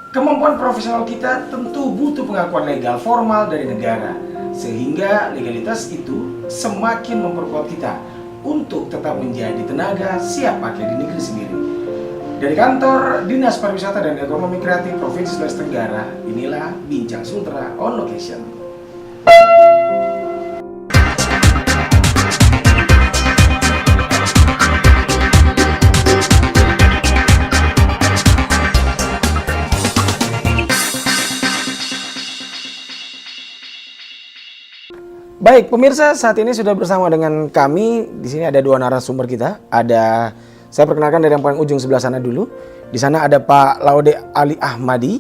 Kemampuan profesional kita tentu butuh pengakuan legal formal dari negara, sehingga legalitas itu semakin memperkuat kita untuk tetap menjadi tenaga siap pakai di negeri sendiri. Dari kantor Dinas Pariwisata dan Ekonomi Kreatif Provinsi Sulawesi Tenggara, inilah Bincang Sultra on Location. Baik, pemirsa, saat ini sudah bersama dengan kami. Di sini ada dua narasumber kita. Saya perkenalkan dari yang paling ujung sebelah sana dulu. Di sana ada Pak Laude Ali Ahmadi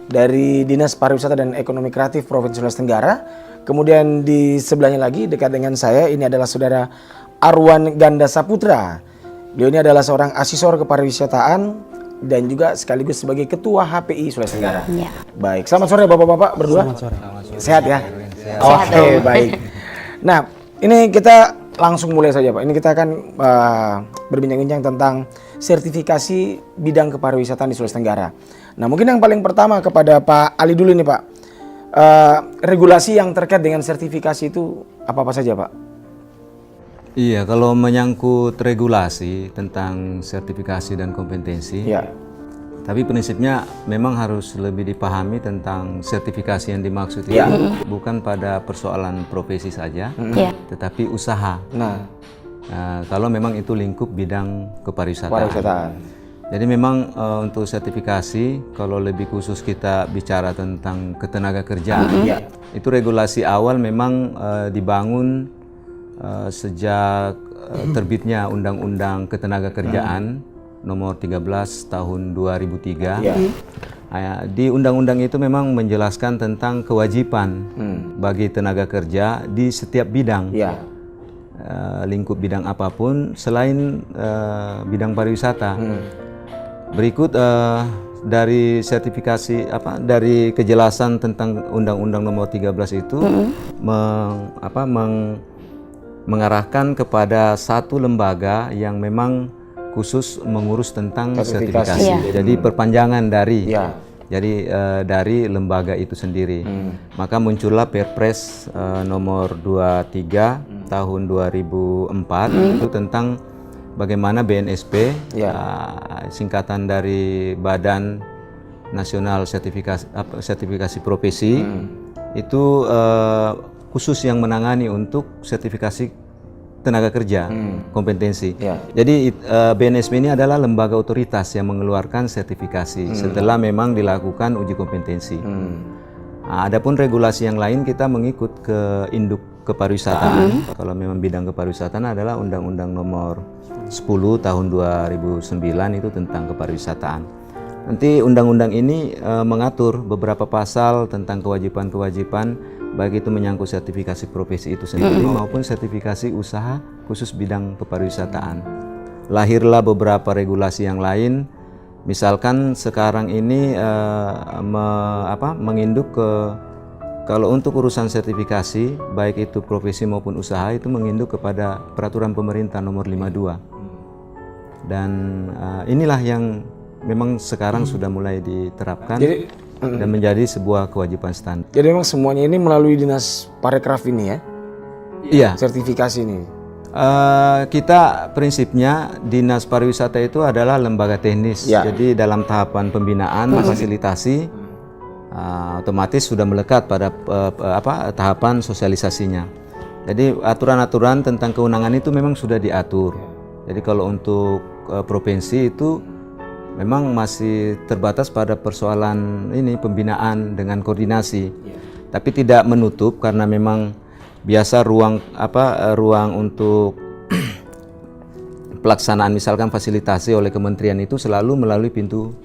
dari Dinas Pariwisata dan Ekonomi Kreatif Provinsi Sulawesi Tenggara. Kemudian di sebelahnya lagi dekat dengan saya ini adalah Saudara Arwan Ganda Saputra. Beliau ini adalah seorang asesor kepariwisataan dan juga sekaligus sebagai Ketua HPI Sulawesi Tenggara. Ya. Baik, selamat sore Bapak-bapak berdua. Selamat sore. Sehat ya? Oke, baik. Nah, ini kita langsung mulai saja Pak. Ini kita akan berbincang-bincang tentang sertifikasi bidang kepariwisataan di Sulawesi Tenggara. Nah, mungkin yang paling pertama kepada Pak Ali dulu nih Pak. Regulasi yang terkait dengan sertifikasi itu apa-apa saja Pak? Iya, kalau menyangkut regulasi tentang sertifikasi dan kompetensi, ya. Tapi prinsipnya memang harus lebih dipahami tentang sertifikasi yang dimaksud itu bukan pada persoalan profesi saja, tetapi usaha. Nah, kalau memang itu lingkup bidang kepariwisataan. Jadi memang untuk sertifikasi, kalau lebih khusus kita bicara tentang ketenaga kerjaan, itu regulasi awal memang dibangun sejak terbitnya Undang-Undang Ketenaga Kerjaan nomor 13 tahun 2003. Di undang-undang itu memang menjelaskan tentang kewajiban bagi tenaga kerja di setiap bidang, lingkup bidang apapun selain bidang pariwisata. Berikut dari sertifikasi dari kejelasan tentang Undang-Undang nomor 13 itu mengarahkan kepada satu lembaga yang memang khusus mengurus tentang sertifikasi. Jadi perpanjangan dari dari lembaga itu sendiri. Maka muncullah Perpres nomor 23 tahun 2004 itu tentang bagaimana BNSP, singkatan dari Badan Nasional Sertifikasi Profesi, itu khusus yang menangani untuk sertifikasi tenaga kerja, kompetensi. Jadi BNSP ini adalah lembaga otoritas yang mengeluarkan sertifikasi setelah memang dilakukan uji kompetensi. Adapun regulasi yang lain kita mengikut ke induk kepariwisataan. Kalau memang bidang kepariwisataan adalah Undang-Undang nomor 10 tahun 2009 itu tentang kepariwisataan. Nanti undang-undang ini mengatur beberapa pasal tentang kewajiban-kewajiban baik itu menyangkut sertifikasi profesi itu sendiri maupun sertifikasi usaha khusus bidang kepariwisataan. Lahirlah beberapa regulasi yang lain, misalkan sekarang ini menginduk ke, kalau untuk urusan sertifikasi baik itu profesi maupun usaha itu menginduk kepada Peraturan Pemerintah nomor 52. Dan inilah yang memang sekarang sudah mulai diterapkan. Dan menjadi sebuah kewajiban standar. Jadi memang semuanya ini melalui Dinas Parekraf ini ya? Iya. Sertifikasi ini? Kita prinsipnya Dinas Pariwisata itu adalah lembaga teknis. Jadi dalam tahapan pembinaan, fasilitasi, otomatis sudah melekat pada tahapan sosialisasinya. Jadi aturan-aturan tentang kewenangan itu memang sudah diatur. Jadi kalau untuk provinsi itu memang masih terbatas pada persoalan ini pembinaan dengan koordinasi, tapi tidak menutup karena memang biasa ruang untuk pelaksanaan misalkan fasilitasi oleh kementerian itu selalu melalui pintu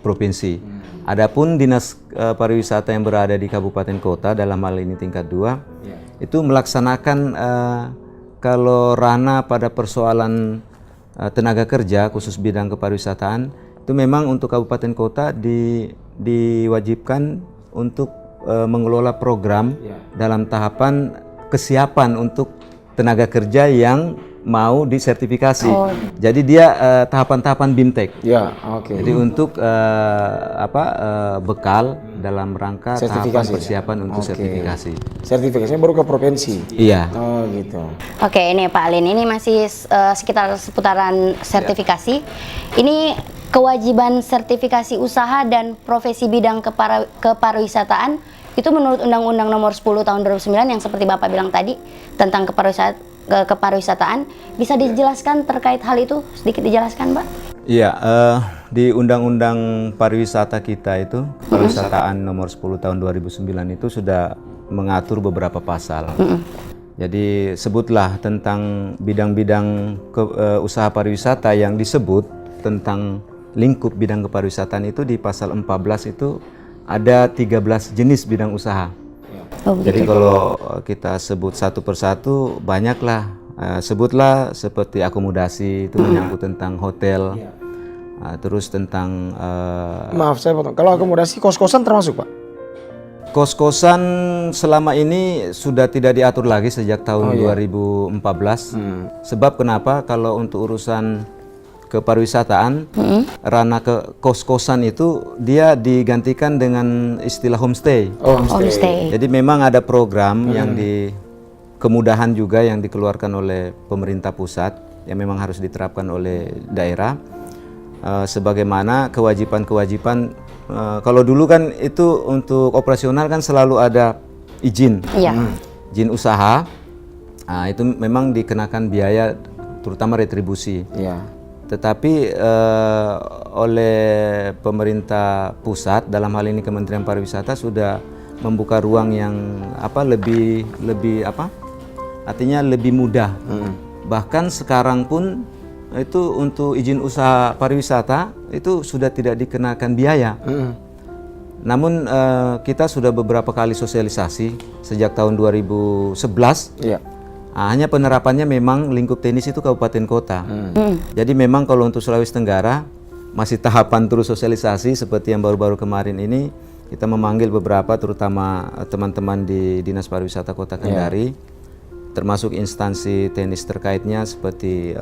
provinsi. Adapun dinas pariwisata yang berada di kabupaten kota dalam hal ini tingkat 2 itu melaksanakan kalau ranah pada persoalan tenaga kerja khusus bidang kepariwisataan itu memang untuk kabupaten kota diwajibkan untuk mengelola program dalam tahapan kesiapan untuk tenaga kerja yang mau disertifikasi. Jadi dia tahapan-tahapan BIMTEK. Ya, oke. Jadi untuk bekal dalam rangka tahapan persiapan untuk sertifikasi. Sertifikasinya baru ke provinsi. Iya. Oh gitu. Oke, ini Pak Alin, ini masih sekitar seputaran sertifikasi. Ini kewajiban sertifikasi usaha dan profesi bidang kepariwisataan itu menurut Undang-Undang Nomor 10 Tahun 2009 yang seperti Bapak bilang tadi tentang kepariwisataan. Bisa dijelaskan terkait hal itu? Sedikit dijelaskan, Pak? Iya, di Undang-Undang Pariwisata kita itu, Pariwisataan Nomor 10 Tahun 2009 itu sudah mengatur beberapa pasal. Jadi sebutlah tentang bidang-bidang usaha pariwisata yang disebut tentang lingkup bidang kepariwisataan itu di pasal 14 itu ada 13 jenis bidang usaha. Jadi kalau kita sebut satu persatu banyaklah. Sebutlah seperti akomodasi itu menyangkut tentang hotel, terus tentang maaf saya potong. Kalau akomodasi kos-kosan termasuk, Pak? Kos-kosan selama ini sudah tidak diatur lagi sejak tahun 2014. Sebab kenapa? Kalau untuk urusan kepariwisataan, ranah ke kos-kosan itu dia digantikan dengan istilah homestay. Homestay. Jadi memang ada program yang kemudahan juga yang dikeluarkan oleh pemerintah pusat yang memang harus diterapkan oleh daerah. Sebagaimana kewajiban-kewajiban, kalau dulu kan itu untuk operasional kan selalu ada izin, izin usaha. Itu memang dikenakan biaya, terutama retribusi. Tetapi oleh pemerintah pusat, dalam hal ini Kementerian Pariwisata sudah membuka ruang yang artinya lebih mudah. Bahkan sekarang pun itu untuk izin usaha pariwisata itu sudah tidak dikenakan biaya. Namun kita sudah beberapa kali sosialisasi sejak tahun 2011. Hanya penerapannya memang lingkup teknis itu kabupaten kota. Jadi memang kalau untuk Sulawesi Tenggara masih tahapan terus sosialisasi seperti yang baru-baru kemarin ini kita memanggil beberapa terutama teman-teman di Dinas Pariwisata Kota Kendari. Termasuk instansi teknis terkaitnya seperti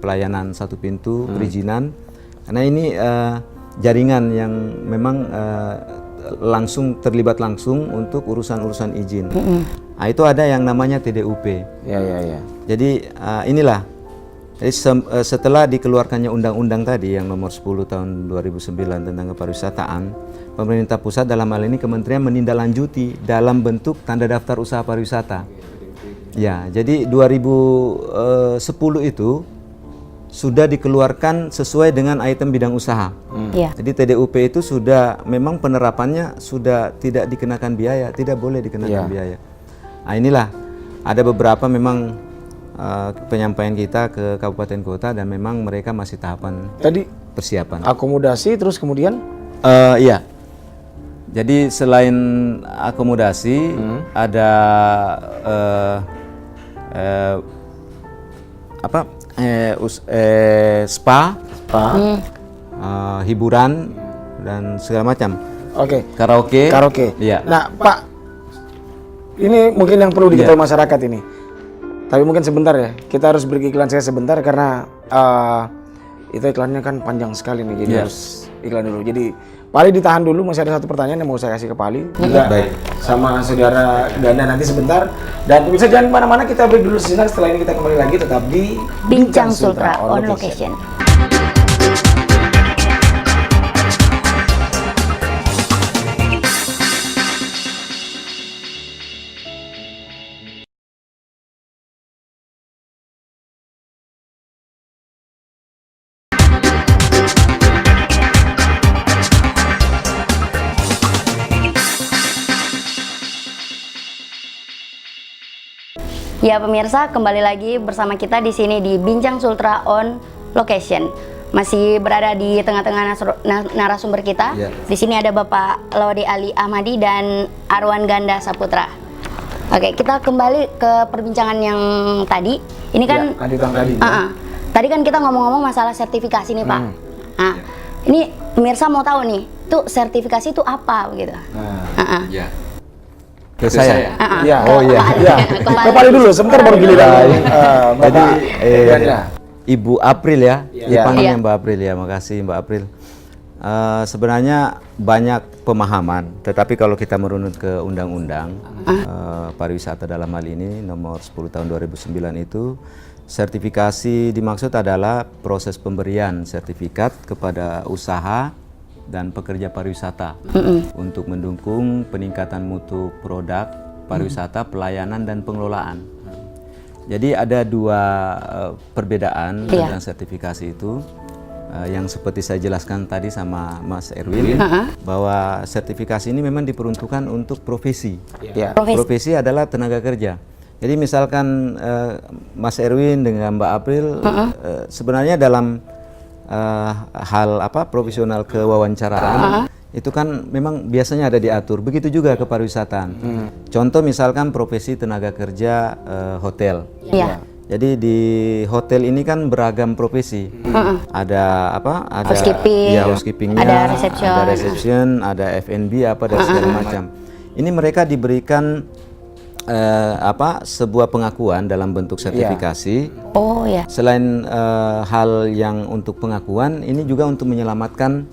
pelayanan satu pintu, perizinan. Karena ini jaringan yang memang langsung terlibat langsung untuk urusan-urusan izin. Itu ada yang namanya TDUP. Jadi inilah. Jadi setelah dikeluarkannya undang-undang tadi yang nomor 10 tahun 2009 tentang kepariwisataan, pemerintah pusat dalam hal ini kementerian menindaklanjuti dalam bentuk tanda daftar usaha pariwisata. Ya, jadi 2010 itu sudah dikeluarkan sesuai dengan item bidang usaha. Jadi TDUP itu sudah memang penerapannya sudah tidak dikenakan biaya, tidak boleh dikenakan biaya. Inilah ada beberapa memang penyampaian kita ke kabupaten kota dan memang mereka masih tahapan tadi persiapan. Akomodasi terus kemudian? Iya. Jadi selain akomodasi ada spa, hiburan dan segala macam. Karaoke. Iya. Nah, Pak, ini mungkin yang perlu diketahui masyarakat ini. Tapi mungkin sebentar ya, kita harus beri iklan saya sebentar karena itu iklannya kan panjang sekali nih, jadi harus iklan dulu. Jadi Pak Ali ditahan dulu, masih ada satu pertanyaan yang mau saya kasih ke Pak Ali juga sama saudara Ganda nanti sebentar. Dan pemirsa jangan kemana-mana, kita break dulu sejenak, setelah ini kita kembali lagi tetap di Bincang Sultra on Location. Ya pemirsa, kembali lagi bersama kita di sini di Bincang Sultra on Location. Masih berada di tengah-tengah narasumber kita. Di sini ada Bapak Laude Ali Ahmadi dan Arwan Ganda Saputra. Oke, kita kembali ke perbincangan yang tadi. Ini kan tadi kan kita ngomong-ngomong masalah sertifikasi nih, Pak. Ini pemirsa mau tahu nih, tuh sertifikasi itu apa begitu? Ke saya? Iya. Oh iya. Iya. Kembali dulu, sebentar baru giliran. Jadi Brenda. Ibu April ya, dipanggilnya Iya. Mbak April ya, makasih Mbak April. Sebenarnya banyak pemahaman, tetapi kalau kita merunut ke undang-undang pariwisata dalam hal ini nomor 10 tahun 2009 itu, sertifikasi dimaksud adalah proses pemberian sertifikat kepada usaha dan pekerja pariwisata untuk mendukung peningkatan mutu produk pariwisata, pelayanan dan pengelolaan. Jadi ada dua perbedaan tentang sertifikasi itu. Yang seperti saya jelaskan tadi sama Mas Erwin, bahwa sertifikasi ini memang diperuntukkan untuk profesi. Profesi adalah tenaga kerja. Jadi misalkan Mas Erwin dengan Mbak April sebenarnya dalam hal profesional kewawancaraan itu kan memang biasanya ada diatur. Begitu juga ke pariwisataan. Contoh misalkan profesi tenaga kerja hotel. Jadi di hotel ini kan beragam profesi. Ada Ada housekeeping, housekeepingnya, ada reception, ada F&B dan segala macam. Ini mereka diberikan sebuah pengakuan dalam bentuk sertifikasi. Oh ya. Selain hal yang untuk pengakuan, ini juga untuk menyelamatkan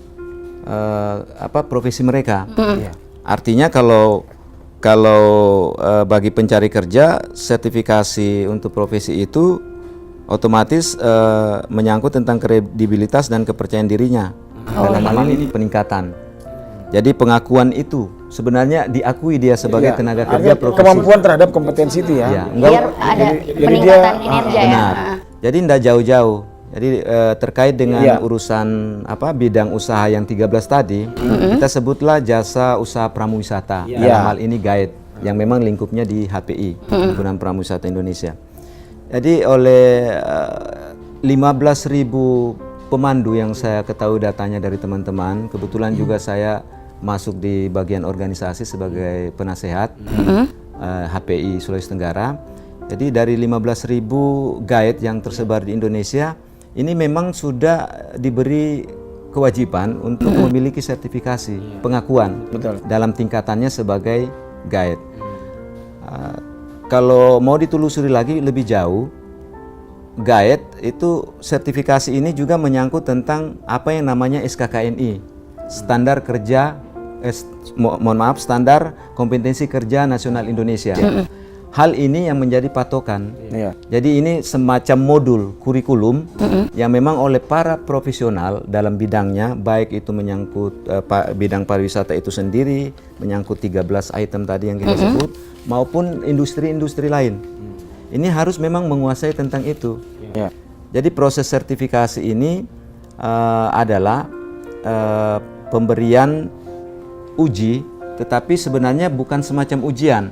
profesi mereka. Artinya kalau bagi pencari kerja, sertifikasi untuk profesi itu otomatis menyangkut tentang kredibilitas dan kepercayaan dirinya. Dalam hal ini peningkatan. Jadi pengakuan itu sebenarnya diakui dia sebagai tenaga kerja profesi. Kemampuan terhadap kompetensi itu ya. Biar ada peningkatan kinerja ya. Benar. Jadi tidak jauh-jauh. Jadi terkait dengan urusan bidang usaha yang 13 tadi, kita sebutlah jasa usaha pramuwisata. Dalam hal ini guide yang memang lingkupnya di HPI, Himpunan Pramuwisata Indonesia. Jadi oleh 15.000 pemandu yang saya ketahui datanya dari teman-teman, kebetulan juga saya masuk di bagian organisasi sebagai penasehat HPI Sulawesi Tenggara. Jadi dari 15.000 guide yang tersebar di Indonesia, ini memang sudah diberi kewajiban untuk memiliki sertifikasi pengakuan dalam tingkatannya sebagai guide. Kalau mau ditelusuri lagi lebih jauh, guide itu sertifikasi ini juga menyangkut tentang apa yang namanya SKKNI, standar kerja, standar kompetensi kerja nasional Indonesia. Hal ini yang menjadi patokan. Jadi ini semacam modul kurikulum yang memang oleh para profesional dalam bidangnya, baik itu menyangkut bidang pariwisata itu sendiri, menyangkut 13 item tadi yang kita sebut, maupun industri-industri lain. Ini harus memang menguasai tentang itu. Jadi proses sertifikasi ini adalah pemberian uji, tetapi sebenarnya bukan semacam ujian,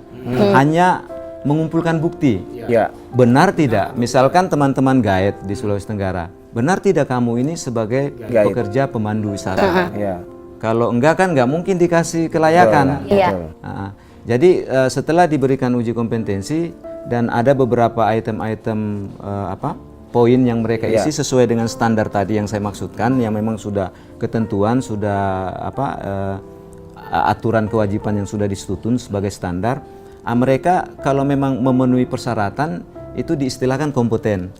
hanya mengumpulkan bukti. Benar tidak? Misalkan teman-teman guide di Sulawesi Tenggara, benar tidak kamu ini sebagai pekerja pemandu wisata? Kalau enggak kan nggak mungkin dikasih kelayakan. Jadi setelah diberikan uji kompetensi dan ada beberapa item-item poin yang mereka isi sesuai dengan standar tadi yang saya maksudkan, yang memang sudah ketentuan, sudah aturan kewajiban yang sudah disetujui sebagai standar. Mereka kalau memang memenuhi persyaratan itu diistilahkan kompeten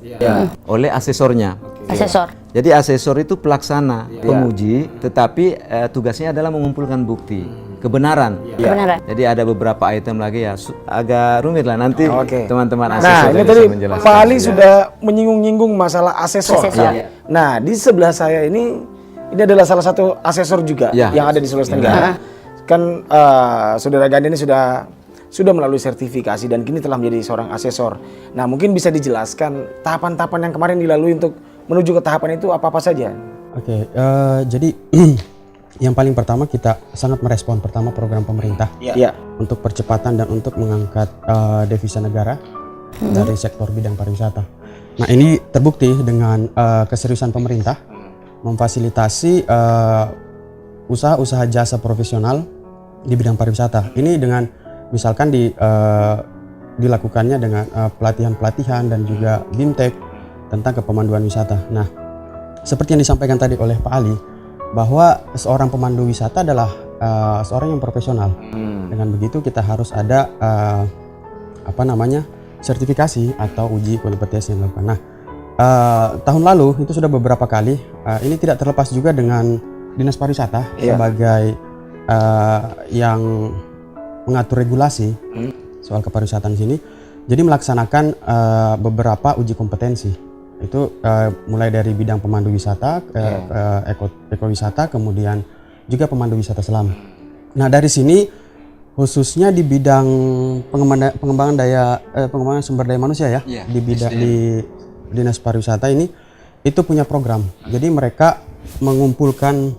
oleh asesornya. Asesor. Jadi asesor itu pelaksana, penguji, tetapi tugasnya adalah mengumpulkan bukti kebenaran. Jadi ada beberapa item lagi ya, agak rumit lah nanti teman-teman asesor. Nah ini tadi Pak Ali sudah menyinggung-nyinggung masalah asesor. Nah di sebelah saya ini adalah salah satu asesor juga yang ada di Sulawesi Tenggara. Kan saudara Ganda ini sudah melalui sertifikasi dan kini telah menjadi seorang asesor. Nah mungkin bisa dijelaskan tahapan-tahapan yang kemarin dilalui untuk menuju ke tahapan itu apa-apa saja? Jadi yang paling pertama kita sangat merespon pertama program pemerintah untuk percepatan dan untuk mengangkat devisa negara dari sektor bidang pariwisata. Nah ini terbukti dengan keseriusan pemerintah memfasilitasi usaha-usaha jasa profesional di bidang pariwisata. Ini dengan misalkan dilakukannya dengan pelatihan-pelatihan dan juga BIMTEK tentang kepemanduan wisata. Nah, seperti yang disampaikan tadi oleh Pak Ali, bahwa seorang pemandu wisata adalah seorang yang profesional. Dengan begitu kita harus ada sertifikasi atau uji kompetensi yang dilakukan. Nah, tahun lalu itu sudah beberapa kali. Ini tidak terlepas juga dengan Dinas Pariwisata sebagai yang mengatur regulasi soal kepariwisataan di sini. Jadi melaksanakan beberapa uji kompetensi. Itu mulai dari bidang pemandu wisata, ekowisata, kemudian juga pemandu wisata selam. Nah, dari sini khususnya di bidang pengembangan sumber daya manusia ya, di bidang di Dinas Pariwisata ini itu punya program. Jadi mereka mengumpulkan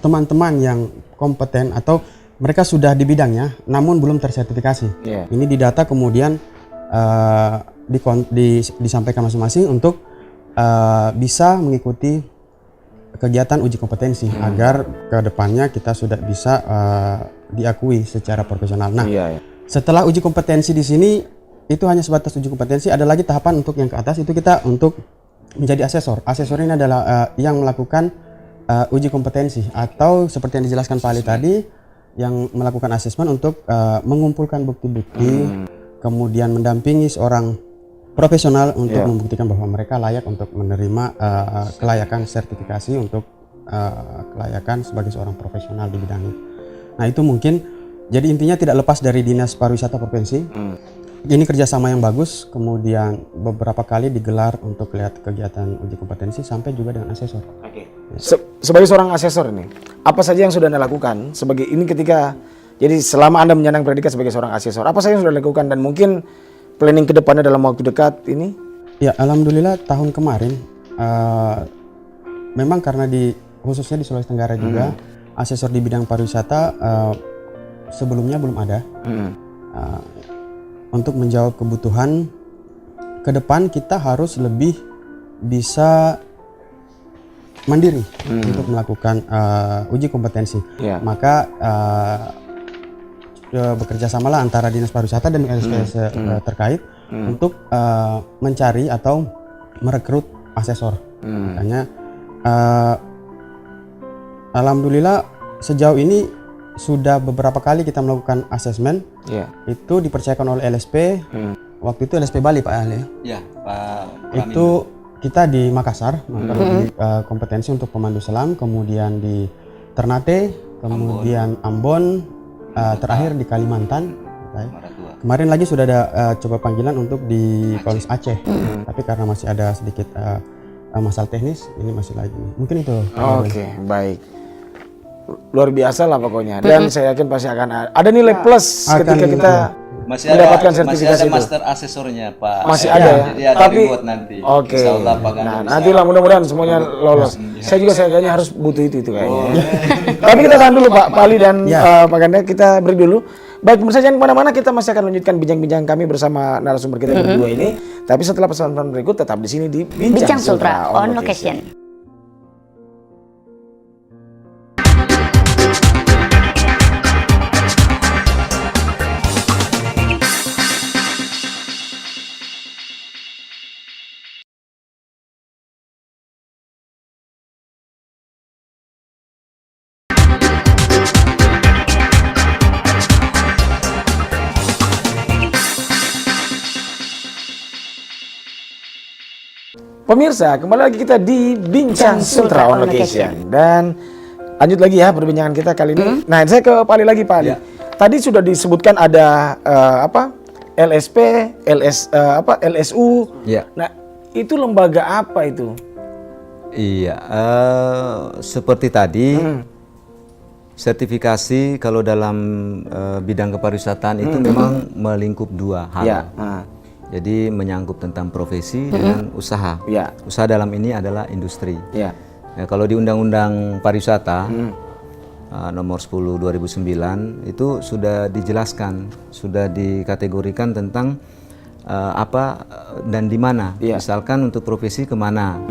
teman-teman yang kompeten atau mereka sudah di bidangnya namun belum tersertifikasi. Ini didata kemudian disampaikan masing-masing untuk bisa mengikuti kegiatan uji kompetensi agar ke depannya kita sudah bisa diakui secara profesional. Nah, setelah uji kompetensi di sini itu hanya sebatas uji kompetensi, ada lagi tahapan untuk yang ke atas itu kita untuk menjadi asesor. Asesor ini adalah yang melakukan uji kompetensi atau seperti yang dijelaskan Pak Ali tadi, yang melakukan asesmen untuk mengumpulkan bukti-bukti, kemudian mendampingi seorang profesional untuk membuktikan bahwa mereka layak untuk menerima kelayakan sertifikasi untuk kelayakan sebagai seorang profesional di bidang ini. Nah, itu mungkin jadi intinya tidak lepas dari Dinas Pariwisata Provinsi. Ini kerjasama yang bagus, kemudian beberapa kali digelar untuk lihat kegiatan uji kompetensi sampai juga dengan asesor. Sebagai seorang asesor ini, apa saja yang sudah Anda lakukan sebagai ini jadi selama Anda menyandang predikat sebagai seorang asesor, apa saja yang sudah dilakukan dan mungkin planning ke depannya dalam waktu dekat ini? Ya, alhamdulillah tahun kemarin memang karena khususnya di Sulawesi Tenggara juga asesor di bidang pariwisata sebelumnya belum ada. Untuk menjawab kebutuhan ke depan kita harus lebih bisa mandiri untuk melakukan uji kompetensi. Maka bekerja samalah antara Dinas Pariwisata dan LSP terkait untuk mencari atau merekrut asesor. Makanya alhamdulillah sejauh ini sudah beberapa kali kita melakukan asesmen. Itu dipercayakan oleh LSP. Waktu itu LSP Bali Pak Ali. Ya, Pak. Itu kita di Makassar memperoleh kompetensi untuk pemandu selam, kemudian di Ternate, kemudian Ambon, terakhir di Kalimantan. Kemarin lagi sudah ada coba panggilan untuk di Provinsi Aceh, tapi karena masih ada sedikit masalah teknis, ini masih lagi. Mungkin itu. Oke, baik. Luar biasa lah pokoknya. Dan saya yakin pasti akan ada nilai plus ketika kita mendapatkan sertifikasi itu. Masih ada master asesornya Pak. Masih ada ya. Tapi nanti. Oke. Nah, nantilah mudah-mudahan semuanya lolos. Saya juga kayaknya harus butuh itu kayaknya. Tapi kita tahan dulu Pak Ali dan Pak Ganda, kita break dulu. Baik, pemirsa jangan kemana-mana, kita masih akan lanjutkan bincang-bincang kami bersama narasumber kita berdua ini. Tapi setelah pesan-pesan berikut tetap di sini di Bincang Sultra on Location. Pemirsa, kembali lagi kita di Bincang Sultra on Location. Dan lanjut lagi ya perbincangan kita kali ini. Nah, saya ke Pak Ali lagi, Pak Ali. Tadi sudah disebutkan ada LSP, LSU. Nah, itu lembaga apa itu? Iya, seperti tadi sertifikasi kalau dalam bidang kepariwisataan itu memang melingkup dua hal. Jadi menyangkut tentang profesi dengan usaha. Usaha dalam ini adalah industri. Nah, kalau di Undang-Undang Pariwisata nomor 10 2009 itu sudah dijelaskan, sudah dikategorikan tentang apa dan di mana. Misalkan untuk profesi kemana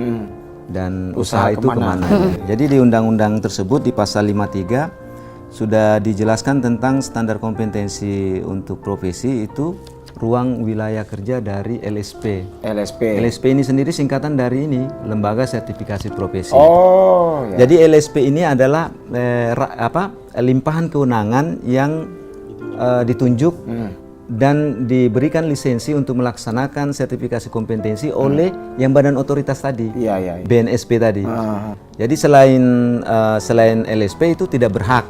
dan usaha itu kemana. Jadi di undang-undang tersebut di pasal 53 sudah dijelaskan tentang standar kompetensi untuk profesi itu ruang wilayah kerja dari LSP. LSP. LSP ini sendiri singkatan dari ini, Lembaga Sertifikasi Profesi. Oh, ya. Jadi LSP ini adalah limpahan kewenangan yang ditunjuk dan diberikan lisensi untuk melaksanakan sertifikasi kompetensi oleh yang badan otoritas tadi, BNSP tadi. Jadi selain LSP itu tidak berhak,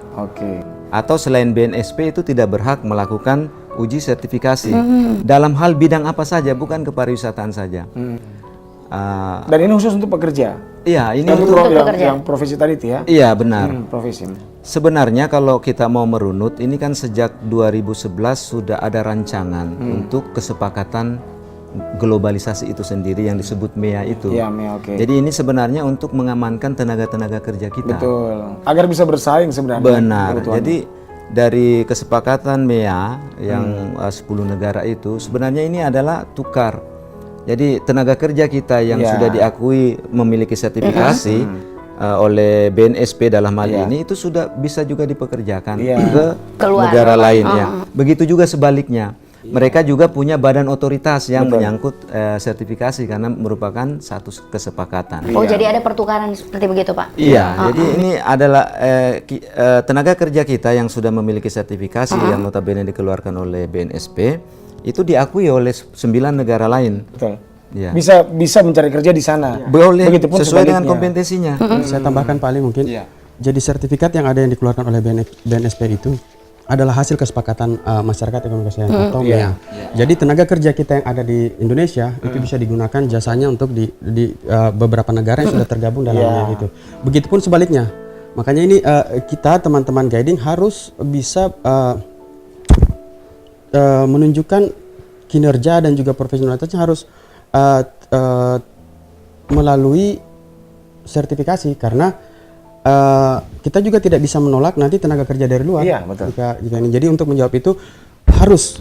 atau selain BNSP itu tidak berhak melakukan uji sertifikasi dalam hal bidang apa saja, bukan kepariwisataan saja. Dan ini khusus untuk pekerja. Iya, ini untuk yang profesi tadi itu ya. Iya, benar. Profesi. Sebenarnya kalau kita mau merunut, ini kan sejak 2011 sudah ada rancangan untuk kesepakatan globalisasi itu sendiri yang disebut MEA itu. Iya, MEA, oke. Jadi ini sebenarnya untuk mengamankan tenaga-tenaga kerja kita. Betul. Agar bisa bersaing sebenarnya. Benar. Jadi dari kesepakatan MEA yang 10 negara itu sebenarnya ini adalah tukar. Jadi tenaga kerja kita yang sudah diakui memiliki sertifikasi oleh BNSP dalam hal ini itu sudah bisa juga dipekerjakan ke negara lain ya. Begitu juga sebaliknya. Mereka juga punya badan otoritas yang menyangkut sertifikasi karena merupakan satu kesepakatan. Oh, jadi ada pertukaran seperti begitu, Pak? Iya, jadi ini adalah tenaga kerja kita yang sudah memiliki sertifikasi yang notabene dikeluarkan oleh BNSP itu diakui oleh 9 negara lain. Betul. Ya. Bisa mencari kerja di sana. Boleh, sesuai dengan kompetensinya. Saya tambahkan paling mungkin. Jadi sertifikat yang ada yang dikeluarkan oleh BNSP itu adalah hasil kesepakatan masyarakat ekonomi kesehatan atau MEA. Jadi tenaga kerja kita yang ada di Indonesia itu bisa digunakan jasanya untuk di beberapa negara yang sudah tergabung dalam MEA itu. Begitupun sebaliknya. Makanya ini kita teman-teman guiding harus bisa menunjukkan kinerja dan juga profesionalitasnya harus melalui sertifikasi karena kita juga tidak bisa menolak nanti tenaga kerja dari luar. Iya, betul. Jika ini. Jadi untuk menjawab itu harus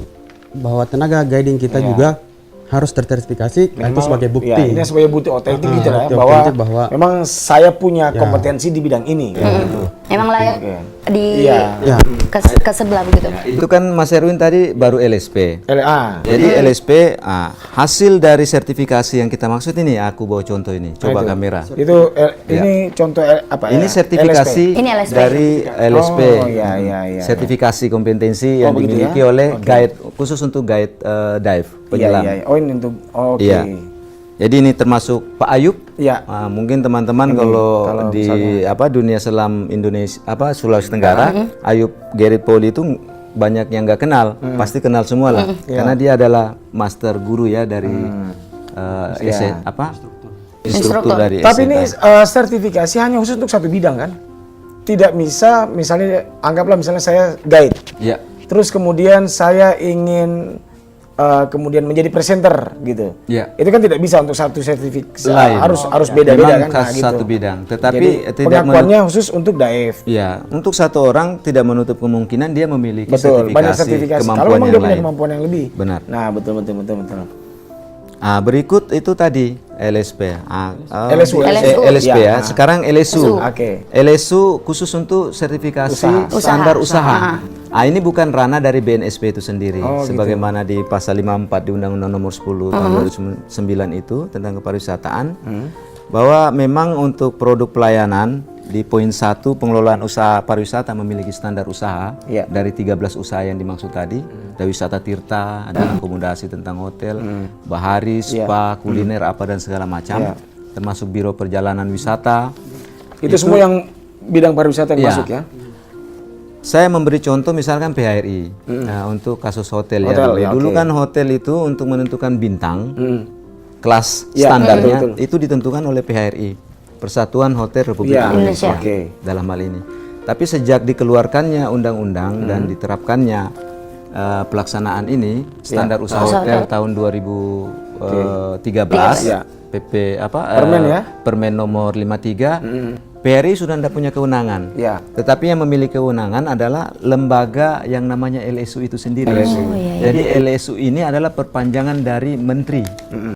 bahwa tenaga guiding kita juga harus tersertifikasi itu sebagai bukti. Ya, ini sebagai bukti otentik gitu ya, bahwa memang saya punya kompetensi di bidang ini. Gitu. Emang layak di ke sebelah begitu. Itu kan Mas Erwin tadi baru LSP. Jadi LSP hasil dari sertifikasi yang kita maksud ini, aku bawa contoh ini. Coba kamera. Itu ini contoh apa ya? Ini sertifikasi LSP. dari LSP. Sertifikasi kompetensi yang dimiliki oleh guide khusus untuk guide dive penyelam. Oh, ini untuk Jadi ini termasuk Pak Ayub. Mungkin teman-teman kalau di dunia selam Indonesia Sulawesi Tenggara, Ayub Gerrit Poli itu banyak yang nggak kenal, pasti kenal semua lah, karena dia adalah master guru ya dari instruktur dari Tapi ini sertifikasi hanya khusus untuk satu bidang kan? Tidak bisa, misalnya anggaplah misalnya saya guide, terus kemudian saya ingin kemudian menjadi presenter gitu. Itu kan tidak bisa untuk satu sertifikasi, harus beda-beda kan. Satu bidang. Tetapi tidak pengakuannya khusus untuk daif. Ya, untuk satu orang tidak menutup kemungkinan dia memiliki banyak sertifikasi. Kalau memang dia punya kemampuan yang lebih. Benar. Nah, betul. Berikut itu tadi LSP. LSP ya. Sekarang LSU. LSU khusus untuk sertifikasi standar usaha. Ini bukan ranah dari BNSP itu sendiri. Sebagaimana di pasal 54 di Undang-Undang Nomor 10 tahun 2009 itu tentang kepariwisataan, bahwa memang untuk produk pelayanan di poin 1 pengelolaan usaha pariwisata memiliki standar usaha dari 13 usaha yang dimaksud tadi. Ada wisata tirta, ada akomodasi tentang hotel, bahari, spa, kuliner dan segala macam, termasuk biro perjalanan wisata. Itu semua yang bidang pariwisata yang masuk ya. Saya memberi contoh misalkan PHRI untuk kasus hotel ya. Dulu kan hotel itu untuk menentukan bintang kelas standarnya itu ditentukan oleh PHRI, Persatuan Hotel Republik Indonesia dalam hal ini. Tapi sejak dikeluarkannya undang-undang dan diterapkannya pelaksanaan ini standar usaha hotel tahun 2013 PP Permen nomor 53 PRI sudah tidak punya kewenangan, tetapi yang memiliki kewenangan adalah lembaga yang namanya LSU itu sendiri. Jadi LSU ini adalah perpanjangan dari menteri.